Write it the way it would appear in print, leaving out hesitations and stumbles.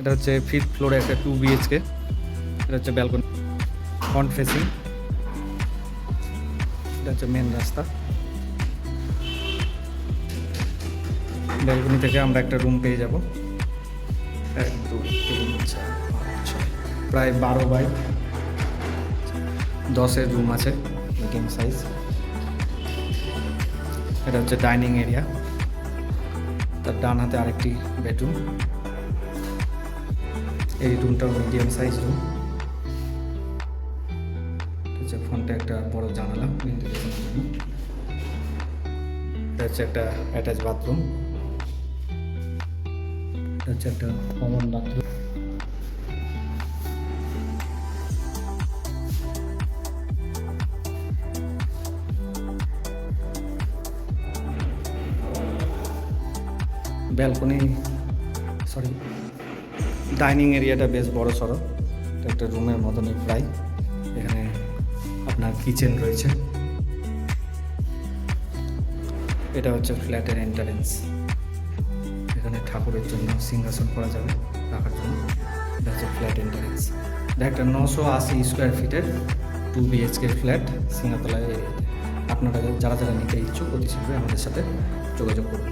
এটা হচ্ছে 5th ফ্লোরে একটা 2 BHK। এটা হচ্ছে ব্যালকনি, ফ্রন্ট ফেসিং। এটা হচ্ছে মেন রাস্তা। ব্যালকনি থেকে আমরা একটা রুম পেয়ে যাব। 1 2 3 4 5 6, প্রায় 12x10-এর রুম আছে, মিডিয়াম সাইজ। এটা হচ্ছে ডাইনিং এরিয়া, তার ডান হাতে আরেকটি বেডরুম। এই রুমটাও মিডিয়াম সাইজ রুম। হচ্ছে ফ্রন্টে একটা বড় জানালা, ভেন্টিলেশনের জন্য। এটা হচ্ছে একটা অ্যাটাচ বাথরুম। এটা হচ্ছে একটা common bathroom. Balcony, sorry, dining এরিয়াটা বেশ বড় সড়ো। এটা একটা রুমের মতনই প্রায়। এখানে আপনার কিচেন রয়েছে। এটা হচ্ছে ফ্ল্যাটের এন্ট্রান্স। এখানে ঠাকুরের জন্য সিংহাসন করা যাবে রাখার জন্য। এটা হচ্ছে ফ্ল্যাট এন্ট্রান্স। এটা একটা 980 স্কোয়ার ফিটের 2 BHK ফ্ল্যাট সিঙ্গাতলা এরিয়াতে। আপনারা যারা যারা নিতে ইচ্ছুক অতি শীঘ্রই আমাদের সাথে যোগাযোগ করুন।